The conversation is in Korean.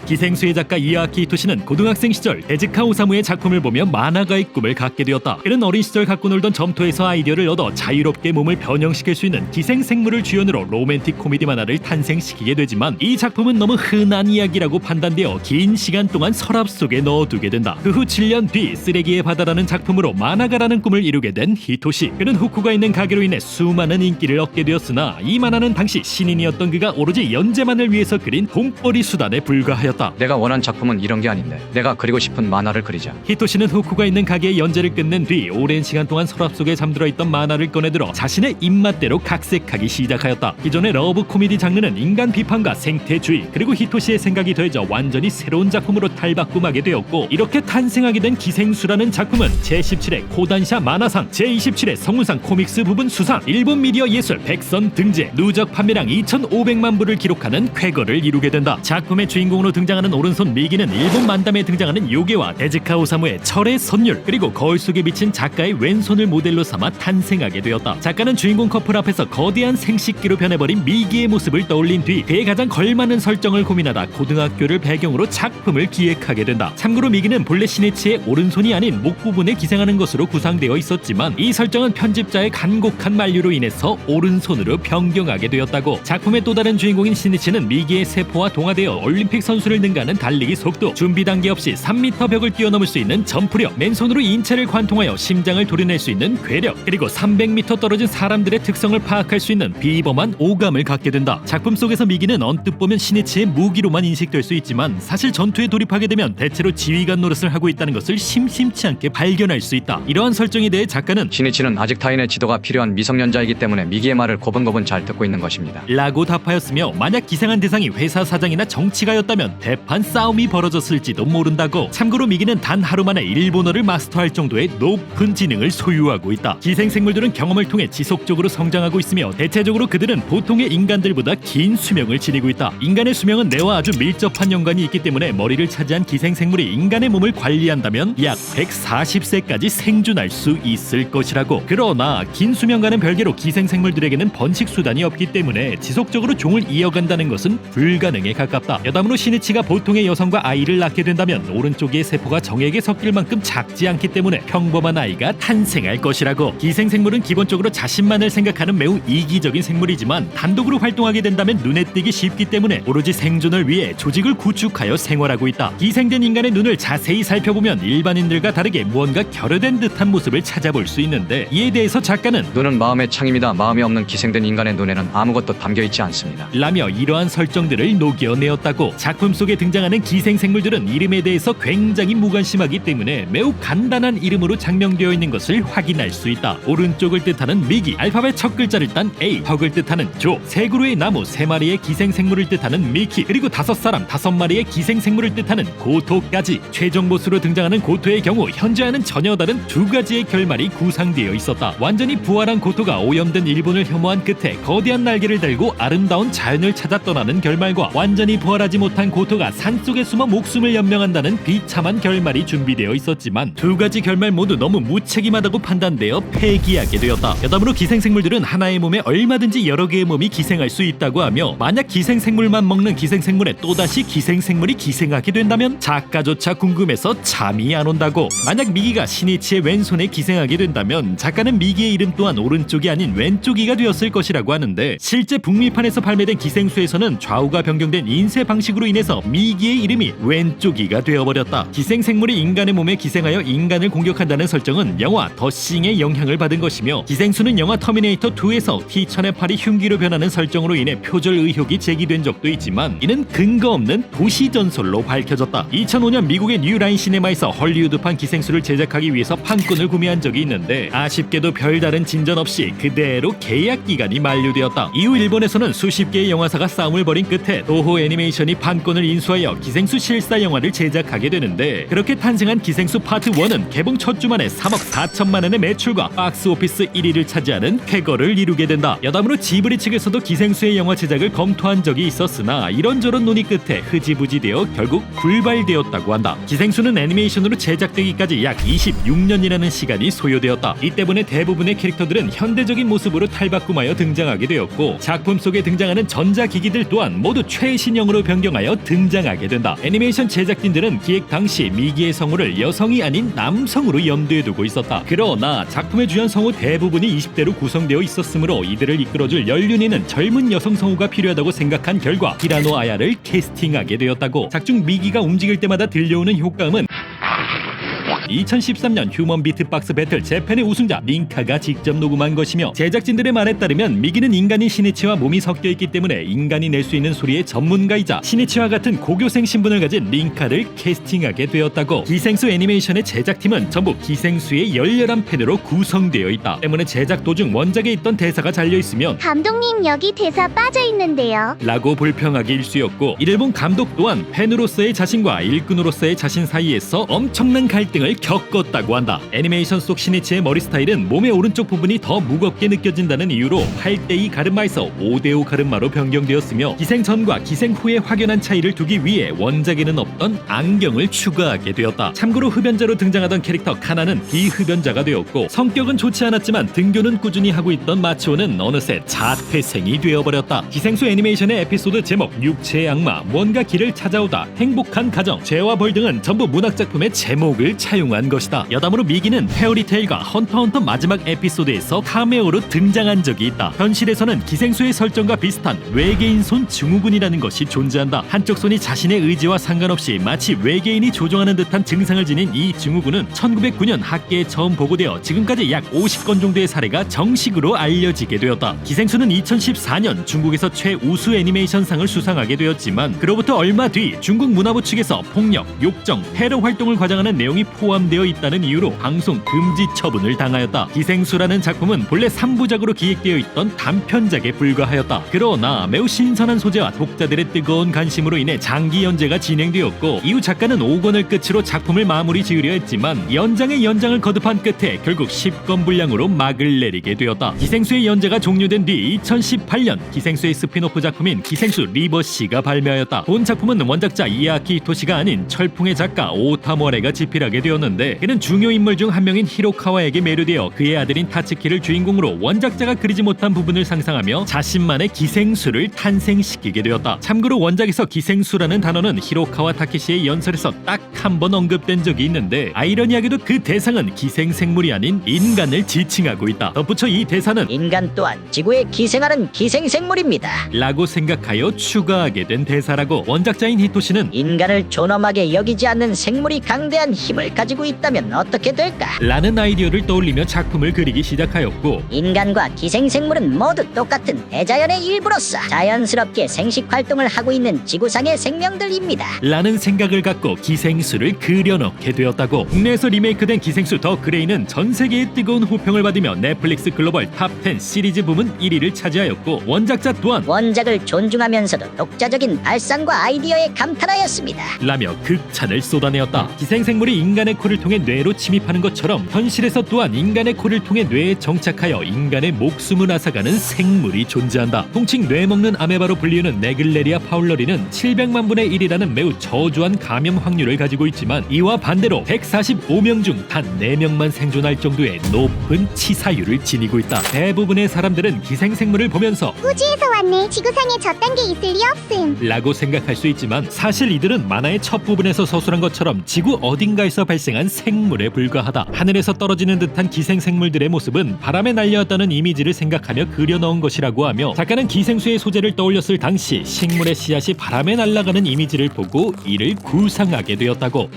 기생수의 작가 이아키 히토시는 고등학생 시절 데즈카 오사무의 작품을 보며 만화가의 꿈을 갖게 되었다. 그는 어린 시절 갖고 놀던 점토에서 아이디어를 얻어 자유롭게 몸을 변형시킬 수 있는 기생생물을 주연으로 로맨틱 코미디 만화를 탄생시키게 되지만 이 작품은 너무 흔한 이야기라고 판단되어 긴 시간 동안 서랍 속에 넣어두게 된다. 그 후 7년 뒤 쓰레기의 바다라는 작품으로 만화가라는 꿈을 이루게 된 히토시. 그는 후쿠가 있는 가게로 인해 수많은 인기를 얻게 되었으나 이 만화는 당시 신인이었던 그가 오로지 연재만을 위해서 그린 돈벌이 수단에 불과하였다. 내가 원한 작품은 이런 게 아닌데 내가 그리고 싶은 만화를 그리자. 히토시는 후쿠가 있는 가게의 연재를 끝낸 뒤 오랜 시간 동안 서랍 속에 잠들어 있던 만화를 꺼내들어 자신의 입맛대로 각색하기 시작하였다. 기존의 러브 코미디 장르는 인간 비판과 생태주의 그리고 히토시의 생각이 더해져 완전히 새로운 작품으로 탈바꿈하게 되었고, 이렇게 탄생하게 된 기생수라는 작품은 제17회 코단샤 만화상, 제27회 성운상 코믹스 부분 수상, 일본 미디어 예술 백선 등재, 누적 판매량 2,500만 부를 기록하는 쾌거를 이루게 된다. 작품의 주인공으로 등장하는 오른손 미기는 일본 만담에 등장하는 요괴와 데즈카 오사무의 철의 선율 그리고 거울 속에 비친 작가의 왼손을 모델로 삼아 탄생하게 되었다. 작가는 주인공 커플 앞에서 거대한 생식기로 변해버린 미기의 모습을 떠올린 뒤 그에 가장 걸맞는 설정을 고민하다 고등학교를 배경으로 작품을 기획하게 된다. 참고로 미기는 본래 시네치의 오른손이 아닌 목 부분에 기생하는 것으로 구상되어 있었지만 이 설정은 편집자의 간곡한 만류로 인해서 오른손으로 변경하게 되었다고. 작품의 또 다른 주인공인 시니치는 미기의 세포와 동화되어 올림픽 선수를 능가하는 달리기 속도, 준비 단계 없이 3m 벽을 뛰어넘을 수 있는 점프력, 맨손으로 인체를 관통하여 심장을 도려낼 수 있는 괴력, 그리고 300m 떨어진 사람들의 특성을 파악할 수 있는 비범한 오감을 갖게 된다. 작품 속에서 미기는 언뜻 보면 시니치의 무기로만 인식될 수 있지만 사실 전투에 돌입하게 되면 대체로 지휘관 노릇을 하고 있다는 것을 심심치 않게 발견할 수 있다. 이러한 설정에 대해 작가는 시니치는 아직 타인의 지도가 필요한 미성년자이기 때문에 미기의 말을 고분고분 잘 듣고 있는 것입니다. 라고 답하였으며, 만약 기생한 대상이 회사 사장이나 정치가였다면 대판 싸움이 벌어졌을지도 모른다고. 참고로 미기는 단 하루 만에 일본어를 마스터할 정도의 높은 지능을 소유하고 있다. 기생생물들은 경험을 통해 지속적으로 성장하고 있으며 대체적으로 그들은 보통의 인간들보다 긴 수명을 지니고 있다. 인간의 수명은 뇌와 아주 밀접한 연관이 있기 때문에 머리를 차지한 기생생물이 인간의 몸을 관리한다면 약 140세까지 생존할 수 있을 것이라고. 그러나 긴 수명과는 별개로 기생생물들에게는 번식 수단이 없기 때문에 지속적으로 종을 이어간다는 것은 불가능에 가깝다. 여담으로 시니치가 보통의 여성과 아이를 낳게 된다면 오른쪽의 세포가 정액에 섞일 만큼 작지 않기 때문에 평범한 아이가 탄생할 것이라고. 기생생물은 기본적으로 자신만을 생각하는 매우 이기적인 생물이지만 단독으로 활동하게 된다면 눈에 띄기 쉽기 때문에 오로지 생존을 위해 조직을 구축하여 생활하고 있다. 기생된 인간의 눈을 자세히 살펴보면 일반인들과 다르게 무언가 결여된 듯한 모습을 찾아볼 수 있는데, 이에 대해서 작가는 눈은 마음의 창입니다. 마음이 없는 기생된 인간의 눈에는 아무것도 담겨있지 않습니다. 라며 이러한 설정들을 녹여내었다고. 작품 속에 등장하는 기생생물들은 이름에 대해서 굉장히 무관심하기 때문에 매우 간단한 이름으로 장명되어 있는 것을 확인할 수 있다. 오른쪽을 뜻하는 미기, 알파벳 첫 글자를 딴 A, 턱을 뜻하는 조, 세 그루의 나무, 세 마리의 기생생물을 뜻하는 미키, 그리고 5사람 5마리의 기생생물을 뜻하는 고토까지. 최종 보스로 등장하는 고토의 경우 현재와는 전혀 다른 2가지의 결말이 구상되어 있었다. 완전히 부활한 고토가 오염된 일본을 혐오한 끝에 거대한 날개를 달고 아름다운 자연을 찾아 떠나는 결말과 완전히 부활하지 못한 고토가 산속에 숨어 목숨을 연명한다는 비참한 결말이 준비되어 있었지만 2가지 결말 모두 너무 무책임하다고 판단되어 폐기하게 되었다. 여담으로 기생생물들은 하나의 몸에 얼마든지 여러 개의 몸이 기생할 수 있다고 하며, 만약 기생생물만 먹는 기생생물에 또다시 기생생물이 기생하게 된다면 작가조차 궁금해서 잠이 안 온다고. 만약 미기가 시니치의 왼손에 기생하게 된다면 작가는 미기의 이름 또한 오른쪽이 아닌 왼쪽이가 되었을 것이라고 하는데, 실제 북미판에서 발매된 기생수에서는 좌우가 변경된 인쇄 방식으로 인해서 미기의 이름이 왼쪽이가 되어버렸다. 기생생물이 인간의 몸에 기생하여 인간을 공격한다는 설정은 영화 더 싱의 영향을 받은 것이며, 기생수는 영화 터미네이터 2에서 T-1000의 팔이 흉기로 변하는 설정으로 인해 표절 의혹이 제기된 적도 있지만 이는 근거 없는 도시 전설로 밝혀졌다. 2005년 미국의 뉴라인 시네마에서 헐리우드판 기생수를 제작하기 위해서 판권을 구매한 적이 있는데 아쉽게도 별다른 진전 없이 그대로 계약 기간이 만료되었다. 이후 일본에서는 수십 개의 영화사가 싸움을 벌인 끝에 도호 애니메이션이 판권을 인수하여 기생수 실사 영화를 제작하게 되는데, 그렇게 탄생한 기생수 파트 1은 개봉 첫 주만에 3억 4천만 원의 매출과 박스오피스 1위를 차지하는 쾌거를 이루게 된다. 여담으로 지브리 측에서도 기생수의 영화 제작을 검토한 적이 있었으나 이런저런 논의 끝에 흐지부지되어 결국 불발되었다고 한다. 기생수는 애니메이션으로 제작되기까지 약 26년이라는 시간이 소요되었다. 이 때문에 대부분의 캐릭터들은 현대적인 모습으로 탈바꿈하여 등장하게 되었고, 작품 속에 등장하는 전자기기들 또한 모두 최신형으로 변경하여 등장하게 된다. 애니메이션 제작진들은 기획 당시 미기의 성우를 여성이 아닌 남성으로 염두에 두고 있었다. 그러나 작품의 주연 성우 대부분이 20대로 구성되어 있었으므로 이들을 이끌어줄 연륜있는 젊은 여성 성우가 필요하다고 생각한 결과 히라노 아야를 캐스팅하게 되었다고. 작중 미기가 움직일 때마다 들려오는 효과음은 2013년 휴먼 비트박스 배틀 재팬의 우승자 링카가 직접 녹음한 것이며, 제작진들의 말에 따르면 미기는 인간인 시니치와 몸이 섞여 있기 때문에 인간이 낼 수 있는 소리의 전문가이자 시니치와 같은 고교생 신분을 가진 링카를 캐스팅하게 되었다고. 기생수 애니메이션의 제작팀은 전부 기생수의 열렬한 팬으로 구성되어 있다. 때문에 제작 도중 원작에 있던 대사가 잘려있으면 감독님 여기 대사 빠져있는데요 라고 불평하기 일쑤였고, 일본 감독 또한 팬으로서의 자신과 일꾼으로서의 자신 사이에서 엄청난 갈등을 겪었다고 한다. 애니메이션 속 시니치의 머리 스타일은 몸의 오른쪽 부분이 더 무겁게 느껴진다는 이유로 8:2 가르마에서 5:5 가르마로 변경되었으며, 기생 전과 기생 후의 확연한 차이를 두기 위해 원작에는 없던 안경을 추가하게 되었다. 참고로 흡연자로 등장하던 캐릭터 카나는 비흡연자가 되었고, 성격은 좋지 않았지만 등교는 꾸준히 하고 있던 마치오는 어느새 자퇴생이 되어버렸다. 기생수 애니메이션의 에피소드 제목 육체의 악마, 뭔가 길을 찾아오다, 행복한 가정, 죄와 벌 등은 전부 문학작품의 제목을 차용한 것이다. 여담으로 미기는 페어리테일과 헌터헌터 마지막 에피소드에서 카메오로 등장한 적이 있다. 현실에서는 기생수의 설정과 비슷한 외계인 손 증후군이라는 것이 존재한다. 한쪽 손이 자신의 의지와 상관없이 마치 외계인이 조종하는 듯한 증상을 지닌 이 증후군은 1909년 학계에 처음 보고되어 지금까지 약 50건 정도의 사례가 정식으로 알려지게 되었다. 기생수는 2014년 중국에서 최우수 애니메이션상을 수상하게 되었지만, 그로부터 얼마 뒤 중국 문화부 측에서 폭력, 욕정, 테러 활동을 과장하는 내용이 포함되어 있다는 이유로 방송 금지 처분을 당하였다. 기생수라는 작품은 본래 3부작으로 기획되어 있던 단편작에 불과하였다. 그러나 매우 신선한 소재와 독자들의 뜨거운 관심으로 인해 장기 연재가 진행되었고, 이후 작가는 5권을 끝으로 작품을 마무리 지으려 했지만 연장의 연장을 거듭한 끝에 결국 10권 분량으로 막을 내리게 되었다. 기생수의 연재가 종료된 뒤 2018년 기생수의 스피노프 작품인 기생수 리버시가 발매하였다. 본 작품은 원작자 이아키 히토시가 아닌 철풍의 작가 오타모레가 집필하게 되었는데, 그는 중요 인물 중 한 명인 히로카와에게 매료되어 그의 아들인 타츠키를 주인공으로 원작자가 그리지 못한 부분을 상상하며 자신만의 기생수를 탄생시키게 되었다. 참고로 원작에서 기생수라는 단어는 히로카와 타케시의 연설에서 딱 한 번 언급된 적이 있는데, 아이러니하게도 그 대상은 기생생물이 아닌 인간을 지칭하고 있다. 덧붙여 이 대사는 인간 또한 지구에 기생하는 기생생물입니다. 라고 생각하여 추가하게 된 대사라고. 원작자인 히토시는 인간을 존엄하게 여기지 않는 생물이 강대한 힘을 가지고 있다면 어떻게 될까? 라는 아이디어를 떠올리며 작품을 그리기 시작하였고, 인간과 기생생물은 모두 똑같은 대자연의 일부로서 자연스럽게 생식활동을 하고 있는 지구상의 생명들입니다. 라는 생각을 갖고 기생수를 그려넣게 되었다고. 국내에서 리메이크된 기생수 더 그레이는 전 세계의 뜨거운 호평을 받으며 넷플릭스 글로벌 탑10 시리즈 부문 1위를 차지하였고, 원작자 또한 원작을 존중하면서도 독자적인 발상과 아이디어에 감탄하였습니다. 라며 극찬을 쏟아내었다. 기생생물이 인간의 코를 통해 뇌로 침입하는 것처럼 현실에서 또한 인간의 코를 통해 뇌에 정착하여 인간의 목숨을 앗아가는 생물이 존재한다. 통칭 뇌먹는 아메바로 불리우는 네글레리아 파울러리는 700만 분의 1이라는 매우 저조한 감염 확률을 가지고 있지만, 이와 반대로 145명 중 단 4명만 생존할 정도의 높은 치사율을 지니고 있다. 대부분의 사람들은 기생생물을 보면서 우주에서 왔네 지구상에 저딴 게 있을 리 없음 라고 생각할 수 있지만, 사실 이들은 만화의 첫 부분에서 서술한 것처럼 지구 어딘가에서 발생한 생물에 불과하다. 하늘에서 떨어지는 듯한 기생생물들의 모습은 바람에 날려왔다는 이미지를 생각하며 그려넣은 것이라고 하며, 작가는 기생수의 소재를 떠올렸을 당시 식물의 씨앗이 바람에 날아가는 이미지를 보고 이를 구상하게 되었다고.